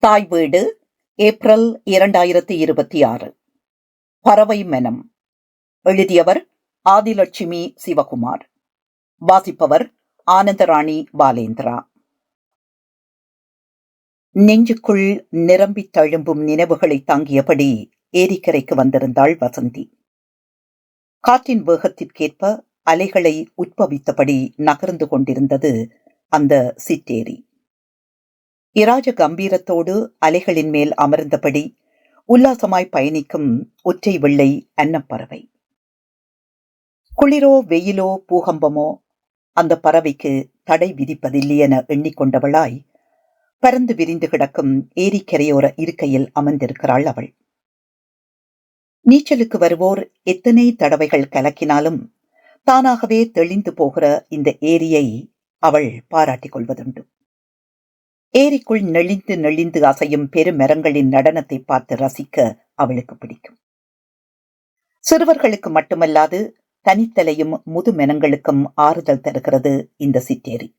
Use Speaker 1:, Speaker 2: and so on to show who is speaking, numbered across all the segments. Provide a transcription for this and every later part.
Speaker 1: தாய் வீடு ஏப்ரல் 2026. பறவை மனம். எழுதியவர் ஆதிலட்சுமி சிவகுமார். வாசிப்பவர் ஆனந்தராணி பாலேந்திரா. நெஞ்சுக்குள் நிரம்பித் தழும்பும் நினைவுகளை தாங்கியபடி ஏரிக்கரைக்கு வந்திருந்தாள் வசந்தி. காற்றின் வேகத்திற்கேற்ப அலைகளை உட்பவித்தபடி நகர்ந்து கொண்டிருந்தது அந்த சிற்றேரி. இராஜ கம்பீரத்தோடு அலைகளின் மேல் அமர்ந்தபடி உல்லாசமாய் பயணிக்கும் ஒற்றை வெள்ளை அன்னப்பறவை. குளிரோ வெயிலோ பூகம்பமோ அந்த பறவைக்கு தடை விதிப்பதில்லை என எண்ணிக்கொண்டவளாய் பறந்து விரிந்து கிடக்கும் ஏரிக்கரையோர இருக்கையில் அமர்ந்திருக்கிறாள் அவள். நீச்சலுக்கு வருவோர் எத்தனை தடவைகள் கலக்கினாலும் தானாகவே தெளிந்து போகிற இந்த ஏரியை அவள் பாராட்டிக் கொள்வதுண்டு. ஏரிக்குள் நெளிந்து நெளிந்து அசையும் பெருமரங்களின் நடனத்தை பார்த்து ரசிக்க அவளுக்கு பிடிக்கும். சிறுவர்களுக்கு மட்டுமல்லாது தனித்தலையும் முதுமெனங்களுக்கும் ஆறுதல் தருகிறது இந்த சிற்றேரி.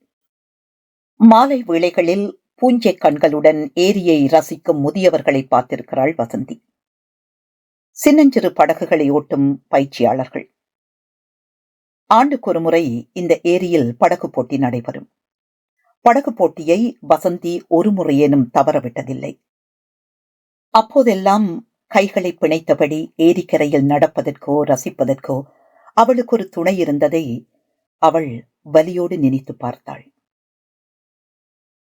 Speaker 1: மாலை வேளைகளில் பூஞ்சை கண்களுடன் ஏரியை ரசிக்கும் முதியவர்களை பார்த்திருக்கிறாள் வசந்தி. சின்னஞ்சிறு படகுகளை ஓட்டும் பயிற்சியாளர்கள். ஆண்டுக்கொரு முறை இந்த ஏரியில் படகு போட்டி நடைபெறும். படகு போட்டியை வசந்தி ஒரு முறையேனும் தவறவிட்டதில்லை. அப்போதெல்லாம் கைகளை பிணைத்தபடி ஏரிக்கரையில் நடப்பதற்கோ ரசிப்பதற்கோ அவளுக்கு ஒரு துணை இருந்ததை அவள் வலியோடு நினைத்து பார்த்தாள்.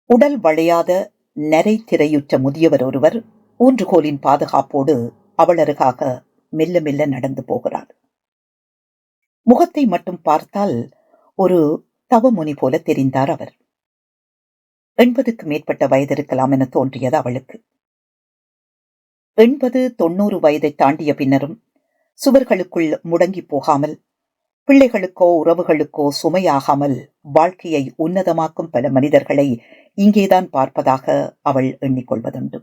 Speaker 1: உடல் வளையாத நரை திரையுற்ற முதியவர் ஒருவர் ஊன்றுகோலின் பாதுகாப்போடு அவளருகாக மெல்ல மெல்ல நடந்து போகிறார். முகத்தை மட்டும் பார்த்தால் ஒரு தவமுனி போல தெரிந்தார் அவர். 80க்கு மேற்பட்ட வயது இருக்கலாம் என தோன்றியது அவளுக்கு. 80-90 வயதை தாண்டிய பின்னரும் சுவர்களுக்குள் முடங்கி போகாமல், பிள்ளைகளுக்கோ உறவுகளுக்கோ சுமையாகாமல் வாழ்க்கையை உன்னதமாக்கும் பல மனிதர்களை இங்கேதான் பார்ப்பதாக அவள் எண்ணிக்கொள்வதுண்டு.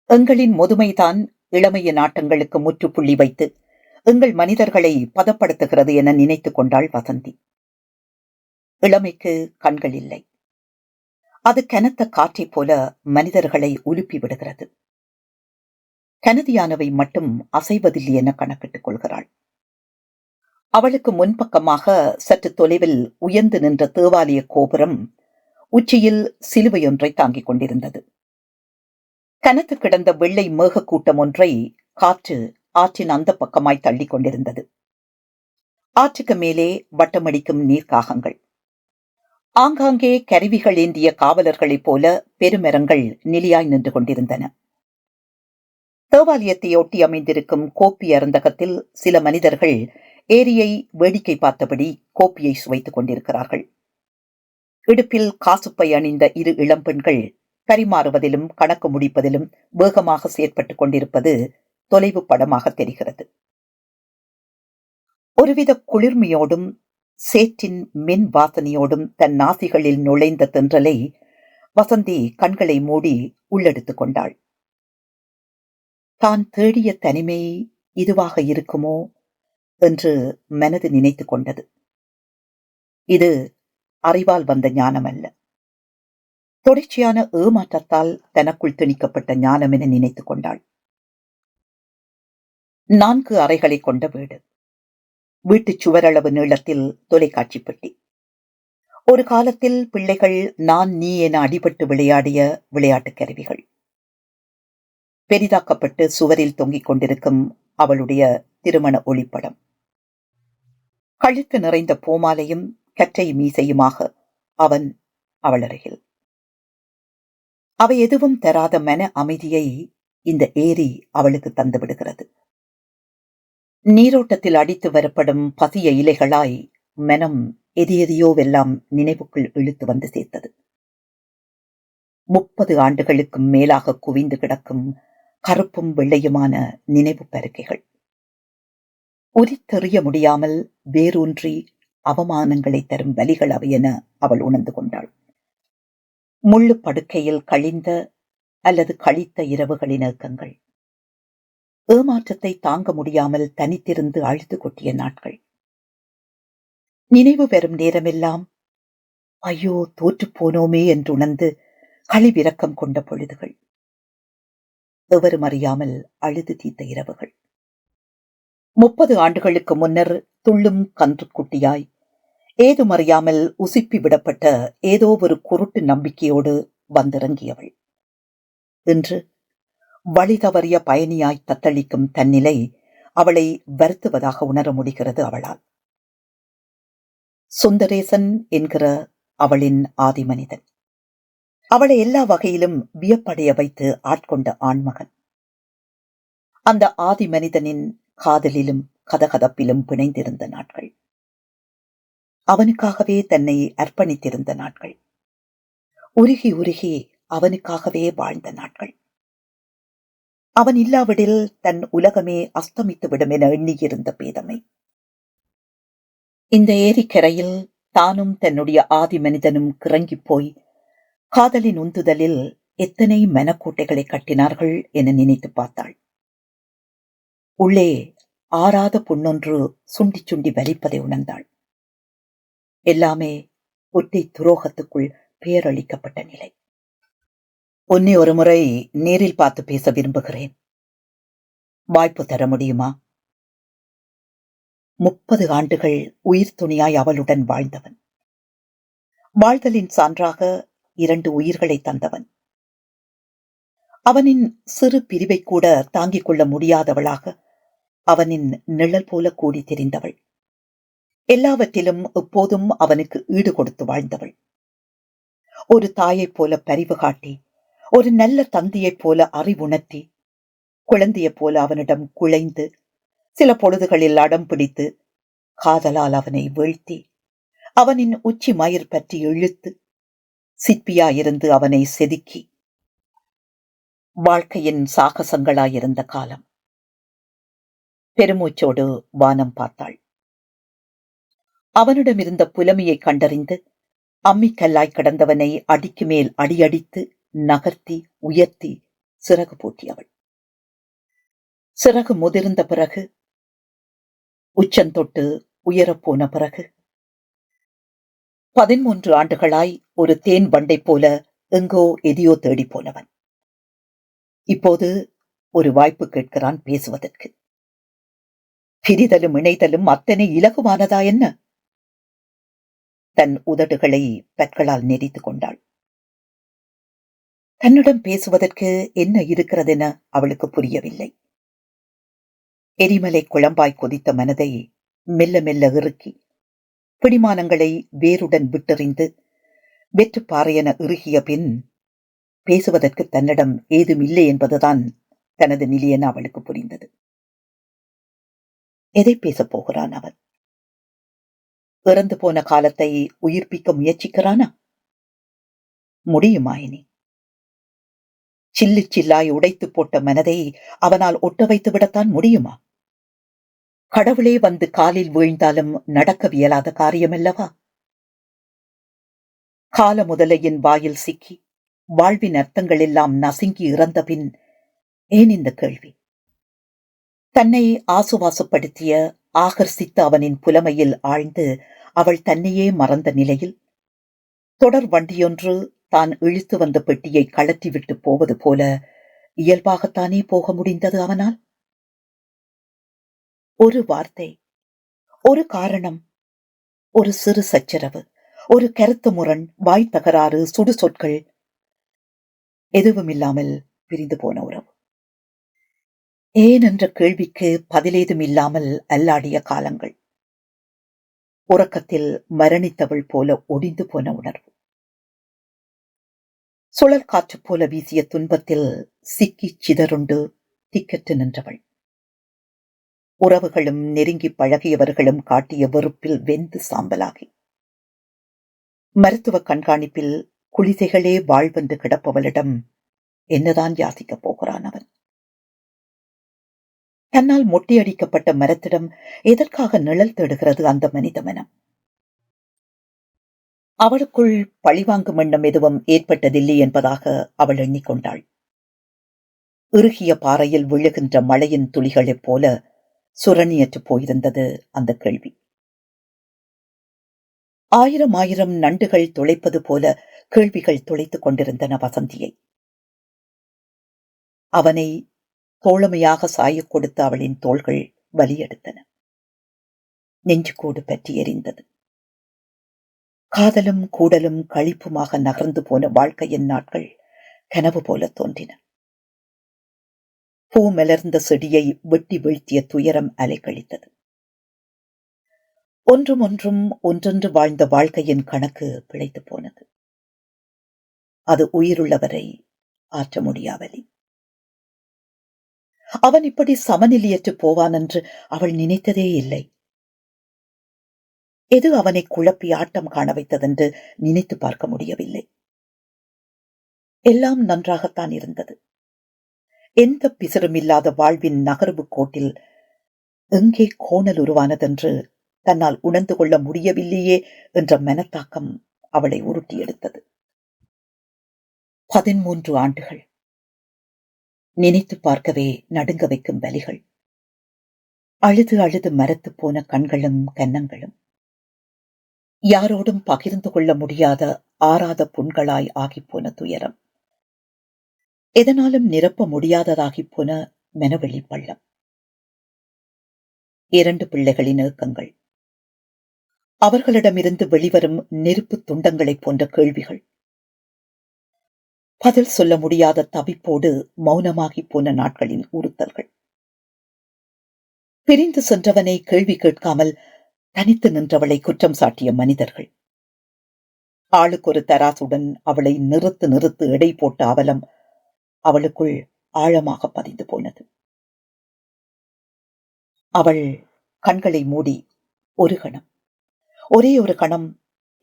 Speaker 1: எங்களின் முதுமைதான் இளமைய நாட்டங்களுக்கு முற்றுப்புள்ளி வைத்து எங்கள் மனிதர்களை பதப்படுத்துகிறது என நினைத்து கொண்டாள் வசந்தி. இளமைக்கு கண்கள் இல்லை. அது கனத்த காற்றைப் போல மனிதர்களை உலுப்பி விடுகிறது. கனதியானவை மட்டும் அசைவதில்லை என கணக்கிட்டுக் கொள்கிறாள். அவளுக்கு முன்பக்கமாக சற்று தொலைவில் உயர்ந்து நின்ற தேவாலய கோபுரம் உச்சியில் சிலுவையொன்றை தாங்கிக் கொண்டிருந்தது. கனத்து கிடந்த வெள்ளை மேகக்கூட்டம் ஒன்றை காற்று ஆற்றின் அந்த பக்கமாய் தள்ளிக் கொண்டிருந்தது. ஆற்றுக்கு மேலே வட்டமடிக்கும் நீர்க்காகங்கள். ஆங்காங்கே கருவிகள் ஏந்திய காவலர்களைப் போல பெருமரங்கள் நிலையாய் நின்று கொண்டிருந்தன. தேவாலயத்தை ஒட்டி அமைந்திருக்கும் கோப்பி அருந்தகத்தில் சில மனிதர்கள் ஏரியை வேடிக்கை பார்த்தபடி கோப்பியை சுவைத்துக் கொண்டிருக்கிறார்கள். இடுப்பில் காசுப்பை அணிந்த 2 இளம்பெண்கள் பரிமாறுவதிலும் கணக்கு முடிப்பதிலும் வேகமாக செயற்பட்டுக் கொண்டிருப்பது தொலைவு படமாக தெரிகிறது. ஒருவித குளிர்மையோடும் சேற்றின் மென் வாசனையோடும் தன் நாசிகளில் நுழைந்த தென்றலை வசந்தி கண்களை மூடி உள்ளெடுத்துக் கொண்டாள். தான் தேடிய தனிமை இதுவாக இருக்குமோ என்று மனது நினைத்து கொண்டது. இது அறிவால் வந்த ஞானம் அல்ல, தொடர்ச்சியான ஏமாற்றத்தால் தனக்குள் திணிக்கப்பட்ட ஞானம் என நினைத்துக் கொண்டாள். 4 அறைகளை கொண்ட வீடு. வீட்டுச் சுவரளவு நீளத்தில் தொலைக்காட்சி பெட்டி. ஒரு காலத்தில் பிள்ளைகள் நான் நீ என அடிபட்டு விளையாடிய விளையாட்டுக் கருவிகள். பெரிதாக்கப்பட்டு சுவரில் தொங்கிக் கொண்டிருக்கும் அவளுடைய திருமண ஒளிப்படம். கழுத்து நிறைந்த பூமாலையும் கற்றை மீசையுமாக அவன் அவள் அருகில். அவை எதுவும் தராத மன அமைதியை இந்த ஏரி அவளுக்கு தந்து விடுகிறது. நீரோட்டத்தில் அடித்து வரப்படும் பசிய இலைகளாய் மனம் எதையெதையோவெல்லாம் நினைவுக்குள் இழுத்து வந்து சேர்த்தது. 30 ஆண்டுகளுக்கும் மேலாக குவிந்து கிடக்கும் கருப்பும் வெள்ளையுமான நினைவு பருக்கைகள். உரித்தெறிய முடியாமல் வேரூன்றி அவமானங்களை தரும் வலிகள் அவை என அவள் உணர்ந்து கொண்டாள். முள்ளு படுக்கையில் கழிந்த அல்லது கழித்த இரவுகளின் ஏக்கங்கள். ஏமாற்றத்தை தாங்க முடியாமல் தனித்திருந்து அழுது கொட்டிய நாட்கள். நினைவு பெறும் நேரமெல்லாம் ஐயோ தோற்றுப் போனோமே என்று உணர்ந்து களிவிரக்கம் கொண்ட பொழுதுகள், எவரும் அறியாமல் அழுது தீர்த்த இரவுகள். 30 ஆண்டுகளுக்கு முன்னர் துள்ளும் கன்றுக்குட்டியாய் ஏதுமறியாமல் உசுப்பி விடப்பட்ட ஏதோ ஒரு குருட்டு நம்பிக்கையோடு வந்திறங்கியவள். இன்று வழி தவறிய பயணியாய் தத்தளிக்கும் தன்னிலை அவளை வருத்துவதாக உணர முடிகிறது அவளால். சுந்தரேசன் என்கிற அவளின் ஆதி மனிதன், அவளை எல்லா வகையிலும் வியப்படைய வைத்து ஆட்கொண்ட ஆண்மகன். அந்த ஆதி மனிதனின் காதலிலும் கதகதப்பிலும் பிணைந்திருந்த நாட்கள், அவனுக்காகவே தன்னை அர்ப்பணித்திருந்த நாட்கள், உருகி உருகி அவனுக்காகவே வாழ்ந்த நாட்கள். அவன் இல்லாவிடில் தன் உலகமே அஸ்தமித்துவிடும் என எண்ணியிருந்த பேதமை. இந்த ஏரிக்கரையில் தானும் தன்னுடைய ஆதி மனிதனும் கிறங்கிப் போய் காதலின் உந்துதலில் எத்தனை மனக்கோட்டைகளை கட்டினார்கள் என நினைத்து பார்த்தாள். உள்ளே ஆறாத புண்ணொன்று சுண்டி சுண்டி வலிப்பதை உணர்ந்தாள். எல்லாமே ஒற்றை துரோகத்துக்குள் பேரளிக்கப்பட்ட நிலை. உன்னை ஒரு முறை நேரில் பார்த்து பேச விரும்புகிறேன், வாய்ப்பு தர முடியுமா? 30 ஆண்டுகள் உயிர் துணியாய் அவளுடன் வாழ்ந்தவன், வாழ்தலின் சான்றாக 2 உயிர்களை தந்தவன், அவனின் சிறு பிரிவை கூட தாங்கிக் கொள்ள முடியாதவளாக அவனின் நிழல் போல கூடி தெரிந்தவள், எல்லாவற்றிலும் எப்போதும் அவனுக்கு ஈடு கொடுத்து வாழ்ந்தவள், ஒரு தாயைப் போல பரிவு காட்டி, ஒரு நல்ல தந்தையைப் போல அறிவுணர்த்தி, குழந்தையைப் போல அவனிடம் குழைந்து, சில பொழுதுகளில் அடம் பிடித்து, காதலால் அவனை வீழ்த்தி, அவனின் உச்சி மயிர் பற்றி இழுத்து, சிற்பியாயிருந்து அவனை செதுக்கி, வாழ்க்கையின் சாகசங்களாயிருந்த காலம். பெருமூச்சோடு வானம் பார்த்தாள். அவனிடமிருந்த புலமையை கண்டறிந்து அம்மிக்கல்லாய் கிடந்தவனை அடிக்கு மேல் அடியடித்து நகர்த்தி உயர்த்தி சிறகு பூட்டியவள். சிறகு முதிர்ந்த பிறகு, உச்சந்தொட்டு உயரப்போன பிறகு, 13 ஆண்டுகளாய் ஒரு தேன் வண்டை போல எங்கோ எதையோ தேடி போனவன் இப்போது ஒரு வாய்ப்பு கேட்கிறான் பேசுவதற்கு. பிரிதலும் இணைதலும் அத்தனை இலகுவானதா என்ன? தன் உதடுகளை பற்களால் நெறித்து கொண்டாள். தன்னிடம் பேசுவதற்கு என்ன இருக்கிறதென அவளுக்கு புரியவில்லை. எரிமலை குழம்பாய் கொதித்த மனதை மெல்ல மெல்ல இறுக்கி, பிடிமானங்களை வேருடன் விட்டெறிந்து வெற்றுப்பாறையென இறுகிய பின் பேசுவதற்கு தன்னிடம் ஏதும் இல்லை என்பதுதான் தனது நிலையென அவளுக்கு புரிந்தது. எதை பேசப் போகிறான் அவன்? இறந்து போன காலத்தை உயிர்ப்பிக்க முயற்சிக்கிறானா? முடியுமா இனி? சில்லு சில்லாய் உடைத்து போட்ட மனதை அவனால் ஒட்ட வைத்து விடத்தான் முடியுமா? கடவுளே வந்து காலில் வீழ்ந்தாலும் நடக்கவியலாத காரியமல்லவா? கால முதலையின் வாயில் சிக்கி வாழ்வின் அர்த்தங்கள் எல்லாம் நசுங்கி இறந்த பின் ஏன் இந்த கேள்வி? தன்னை ஆசுவாசப்படுத்திய ஆகர்ஷித்த அவனின் புலமையில் ஆழ்ந்து அவள் தன்னையே மறந்த நிலையில், தொடர் வண்டியொன்று தான் இழுத்து வந்த பெட்டியை கழற்றிவிட்டு போவது போல இயல்பாகத்தானே போக முடிந்தது அவனால்? ஒரு வார்த்தை, ஒரு காரணம், ஒரு சிறு சச்சரவு, ஒரு கருத்து முரண், வாய் தகராறு, சுடு சொற்கள், எதுவும் இல்லாமல் பிரிந்து போன உறவு. ஏன் என்ற கேள்விக்கு பதிலேதும் இல்லாமல் அல்லாடிய காலங்கள். உறக்கத்தில் மரணித்தவள் போல ஒடிந்து போன உணர்வு. சுழல் காற்று போல வீசிய துன்பத்தில் சிக்கி சிதறுண்டு திக்கற்று நின்றவள். உறவுகளும் நெருங்கி பழகியவர்களும் காட்டிய வெறுப்பில் வெந்து சாம்பலாகி, மருத்துவ கண்காணிப்பில் குளிசைகளே வாழ்வென்று கிடப்பவளிடம் என்னதான் யாசிக்கப் போகிறான் அவன்? தன்னால் மொட்டையடிக்கப்பட்ட மரத்திடம் எதற்காக நிழல் தேடுகிறது அந்த மனித மனம்? அவளுக்குள் பழிவாங்கும் எண்ணம் எதுவும் ஏற்பட்டதில்லை என்பதாக அவள் எண்ணிக்கொண்டாள். இறுகிய பாறையில் விழுகின்ற மழையின் துளிகளைப் போல சுரணியற்று போயிருந்தது அந்த கேள்வி. ஆயிரம் ஆயிரம் நண்டுகள் துளைப்பது போல கேள்விகள் துளைத்துக் கொண்டிருந்தன வசந்தியை. அவனை தோழமையாக சாயக் கொடுத்த அவளின் தோள்கள் வலியெடுத்தன. நெஞ்சுக்கூடு பற்றி எரிந்தது. காதலும் கூடலும் களிப்புமாக நகர்ந்து போன வாழ்க்கையின் நாட்கள் கனவு போல தோன்றின. பூ மலர்ந்த செடியை வெட்டி வீழ்த்திய துயரம் அலைக்கழித்தது. ஒன்றும் ஒன்றென்று வாழ்ந்த வாழ்க்கையின் கணக்கு பிழைத்து போனது. அது உயிருள்ளவரை ஆற்ற முடியாவலி. அவன் இப்படி சமநிலையற்று போவான் என்று அவள் நினைத்ததே இல்லை. எது அவனை குழப்பி ஆட்டம் காண வைத்ததென்று நினைத்து பார்க்க முடியவில்லை. எல்லாம் நன்றாகத்தான் இருந்தது. எந்த பிசருமில்லாத வாழ்வின் நகர்வு கோட்டில் எங்கே கோணல் உருவானதென்று தன்னால் உணர்ந்து கொள்ள முடியவில்லையே என்ற மனத்தாக்கம் அவளை உருட்டி எடுத்தது. 13 ஆண்டுகள். நினைத்து பார்க்கவே நடுங்க வைக்கும் வலிகள். அழுது அழுது மரத்து போன கண்களும் கன்னங்களும். யாரோடும் பகிர்ந்து கொள்ள முடியாத ஆறாத புண்களாய் ஆகிப்போன துயரம். எதனாலும் நிரப்ப முடியாததாகிப்போன மெனவெளி பள்ளம். 2 பிள்ளைகளின் ஏக்கங்கள். அவர்களிடமிருந்து வெளிவரும் நெருப்பு துண்டங்களைப் போன்ற கேள்விகள். பதில் சொல்ல முடியாத தவிப்போடு மௌனமாகி போன நாட்களின் உறுத்தல்கள். பிரிந்து சென்றவனை கேள்வி கேட்காமல் தனித்து நின்றவளை குற்றம் சாட்டிய மனிதர்கள். ஆளுக்கு ஒரு தராசுடன் அவளை நிறுத்து எடை போட்ட அவலம் அவளுக்குள் ஆழமாக பதிந்து போனது. அவள் கண்களை மூடி ஒரு கணம், ஒரே ஒரு கணம்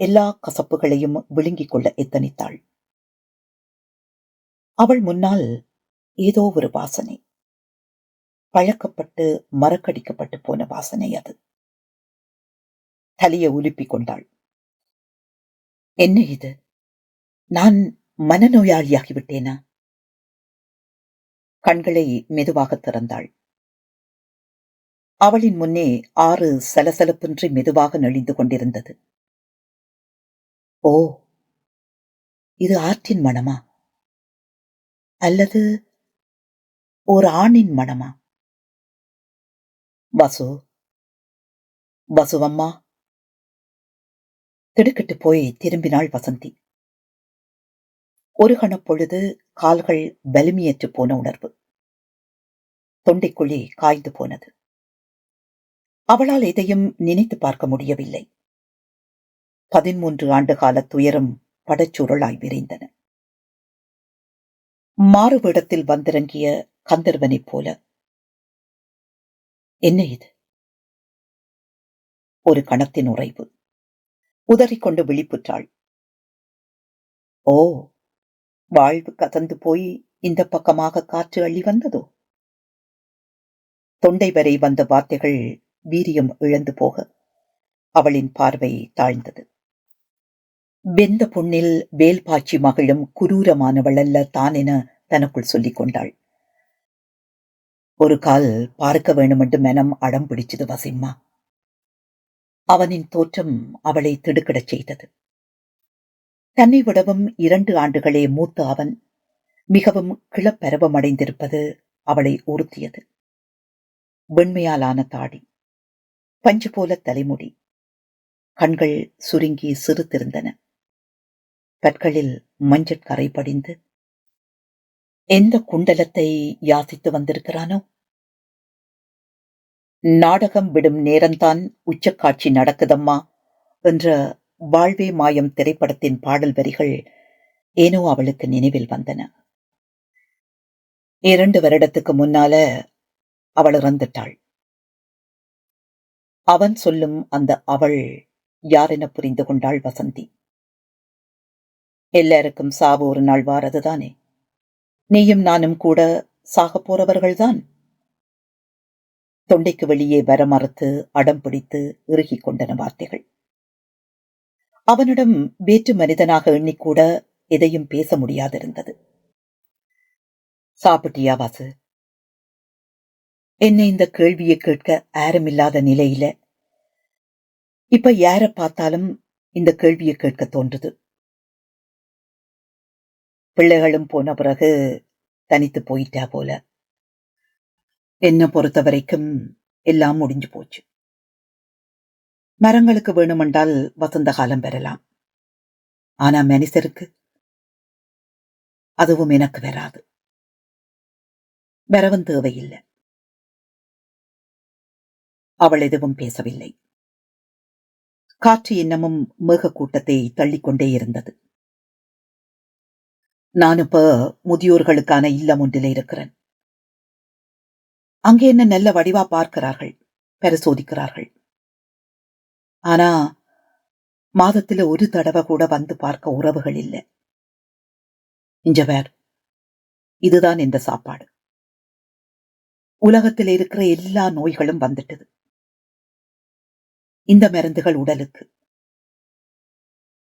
Speaker 1: எல்லா கசப்புகளையும் விழுங்கிக் கொள்ள எத்தனித்தாள். அவள் முன்னால் ஏதோ ஒரு வாசனை, பழக்கப்பட்டு மறக்கடிக்கப்பட்டு போன வாசனை அது. தலையை உலுப்பிக் கொண்டாள். என்ன இது? நான் மனநோயாளியாகிவிட்டேனா? கண்களை மெதுவாக திறந்தாள். அவளின் முன்னே ஆறு சலசலப்பின்றி மெதுவாக நெளிந்து கொண்டிருந்தது. ஓ, இது ஆற்றின் மனமா? அல்லது ஒரு ஆணின் மனமா? வசு, வசுவம்மா. திடுக்கிட்டு போய் திரும்பினாள் வசந்தி. ஒரு கணப்பொழுது கால்கள் வலிமையற்று போன உணர்வு. தொண்டைக்குழி காய்ந்து போனது. அவளால் எதையும் நினைத்து பார்க்க முடியவில்லை. 13 ஆண்டுகால துயரம் படச்சுருளாய் விரைந்தன. மாறுவேடத்தில் வந்திறங்கிய கந்தர்வனைப் போல. என்ன இது? ஒரு கணத்தின் உறைவு. உதறிக்கொண்டு விழிப்புற்றாள். ஓ, வாழ்வு கதந்து போய் இந்த பக்கமாக காற்று அள்ளி வந்ததோ? தொண்டை வரை வந்த வார்த்தைகள் வீரியம் இழந்து போக அவளின் பார்வை தாழ்ந்தது. வெந்த புண்ணில் வேல் பாய்ச்சி மகிழும் குரூரமானவள் அல்ல தான் என தனக்குள் சொல்லிக் கொண்டாள். ஒரு கால் பார்க்க வேண்டுமென்று மனம் அடம் பிடிச்சது வசிம்மா. அவனின் தோற்றம் அவளை திடுக்கிடச் செய்தது. தன்னை விடவும் 2 ஆண்டுகளே மூத்த அவன் மிகவும் கிளப்பரவமடைந்திருப்பது அவளை உறுத்தியது. வெண்மையாலான தாடி, பஞ்சு போல தலைமுடி, கண்கள் சுருங்கி சிறுத்திருந்தன. பற்களில் மஞ்சட்கரை படிந்து எந்த குண்டலத்தை யாசித்து வந்திருக்கிறானோ? நாடகம் விடும் நேரம்தான் உச்சக்காட்சி நடக்குதம்மா என்ற வாழ்வே மாயம் திரைப்படத்தின் பாடல் வரிகள் ஏனோ அவளுக்கு நினைவில் வந்தன. 2 வருடத்துக்கு முன்னால அவள் இறந்துட்டாள். அவன் சொல்லும் அந்த அவள் யாரென புரிந்து கொண்டாள் வசந்தி. எல்லாருக்கும் சாவு ஒரு நாள் வாரதுதானே. நீயும் நானும் கூட சாகப் போறவர்கள்தான். தொண்டைக்கு வெளியே வர மறுத்து அடம் பிடித்து இறுகிக் கொண்டன வார்த்தைகள். அவனிடம் வேற்று மனிதனாக எண்ணிக்கூட எதையும் பேச முடியாதிருந்தது. சாப்பிட்டியா வாசு? என்னை இந்த கேள்வியை கேட்க ஆரமில்லாத நிலையில இப்ப யார பார்த்தாலும் இந்த கேள்வியை கேட்க தோன்றுது. பிள்ளைகளும் போன பிறகு தனித்து போயிட்டா போல. என்ன பொறுத்த வரைக்கும் எல்லாம் முடிஞ்சு போச்சு. மரங்களுக்கு வேணுமென்றால் வசந்த காலம் பெறலாம். ஆனா மனுஷருக்கு அதுவும் எனக்கு வராது. வரவும் தேவையில்லை. அவள் எதுவும் பேசவில்லை. காற்று இன்னமும் மேகக்கூட்டத்தை தள்ளிக்கொண்டே இருந்தது. நான் இப்ப முதியோர்களுக்கான இல்லம் ஒன்றிலே இருக்கிறேன். அங்கே என்ன நல்ல வடிவா பார்க்கிறார்கள், பரிசோதிக்கிறார்கள். ஆனா மாதத்துல ஒரு தடவை கூட வந்து பார்க்க உறவுகள் இல்லை. இங்க வேர், இதுதான் இந்த சாப்பாடு. உலகத்தில் இருக்கிற எல்லா நோய்களும் வந்துட்டது. இந்த மருந்துகள் உடலுக்கு,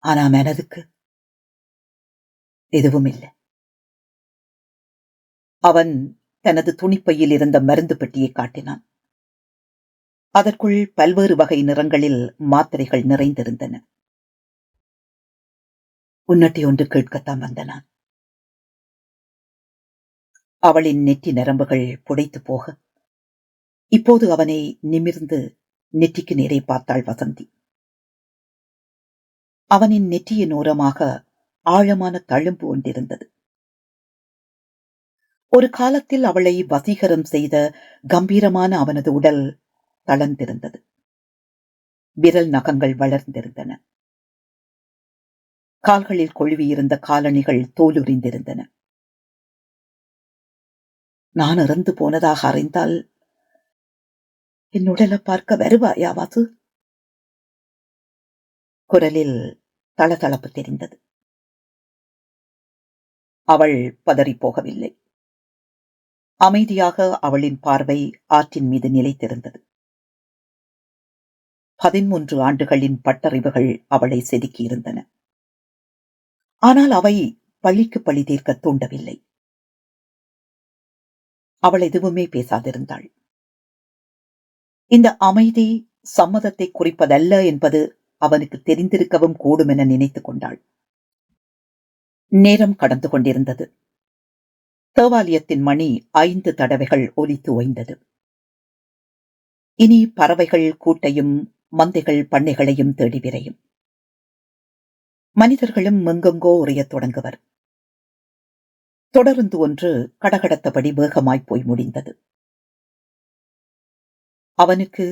Speaker 1: ஆனா மனதுக்கு எதுவும் இல்லை. அவன் தனது துணிப்பையில் இருந்த மருந்து பெட்டியை காட்டினான். அதற்குள் பல்வேறு வகை நிறங்களில் மாத்திரைகள் நிறைந்திருந்தன. உன்னட்டி ஒன்று கேட்கத்தான் வந்தனான். அவளின் நெற்றி நரம்புகள் புடைத்து போக இப்போது அவனை நிமிர்ந்து நெற்றிக்கு நேரே பார்த்தாள் வசந்தி. அவனின் நெற்றியின் ஓரமாக ஆழமான தழும்பு ஒன்றிருந்தது. ஒரு காலத்தில் அவளை வசீகரம் செய்த கம்பீரமான அவனது உடல் தளர்ந்திருந்தது. விரல் நகங்கள் வளர்ந்திருந்தன. கால்களில் கொழுவியிருந்த காலணிகள் தோலுரிந்திருந்தன. நான் இறந்து போனதாக அறிந்தால் என் உடலை பார்க்க வருவாயா வாசு? குரலில் தளதளப்பு தெரிந்தது. அவள் பதறிப் போகவில்லை. அமைதியாக அவளின் பார்வை ஆற்றின் மீது நிலைத்திருந்தது. 13 ஆண்டுகளின் பட்டறிவுகள் அவளை செதுக்கியிருந்தன. ஆனால் அவை பழிக்கு பழி தீர்க்க தூண்டவில்லை. அவள் எதுவுமே பேசாதிருந்தாள். இந்த அமைதி சம்மதத்தை குறிப்பதல்ல என்பது அவனுக்கு தெரிந்திருக்கவும் கூடும் என நினைத்துக் கொண்டாள். நேரம் கடந்து கொண்டிருந்தது. தேவாலயத்தின் மணி 5 தடவைகள் ஒலித்து ஓய்ந்தது. இனி பறவைகள் கூட்டையும் மந்தைகள் பண்ணைகளையும் தேடி விரையும். மனிதர்களும் எங்கெங்கோ உறையத் தொடங்குவர். தொடர்ந்து ஒன்று கடகடத்தபடி வேகமாய் போய் முடிந்தது. அவனுக்கு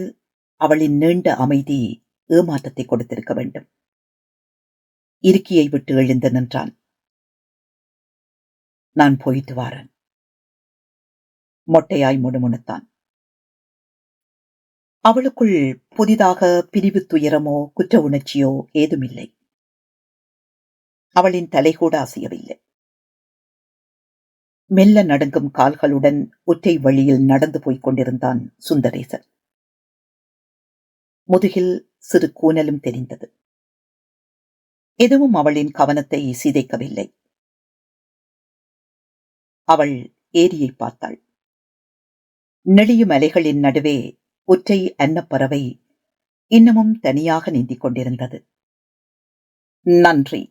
Speaker 1: அவளின் நீண்ட அமைதி ஏமாற்றத்தை கொடுத்திருக்க வேண்டும். இருக்கியை விட்டு எழுந்து நின்றான். நான் போயிட்டு வாரன். மொட்டையாய் முணுமுணுத்தான். அவளுக்குள் புதிதாக பிரிவு துயரமோ குற்ற உணர்ச்சியோ ஏதுமில்லை. அவளின் தலை கூட அசையவில்லை. மெல்ல நடுங்கும் கால்களுடன் ஒற்றை வழியில் நடந்து போய்க் கொண்டிருந்தான் சுந்தரேசன். முதுகில் சிறு கூனலும் தெரிந்தது. எதுவும் அவளின் கவனத்தை சிதைக்கவில்லை. அவள் ஏரியை பார்த்தாள். நெளியும் அலைகளின் நடுவே ஒற்றை அன்னப்பறவை இன்னமும் தனியாக நீந்திக் கொண்டிருந்தது. நன்றி.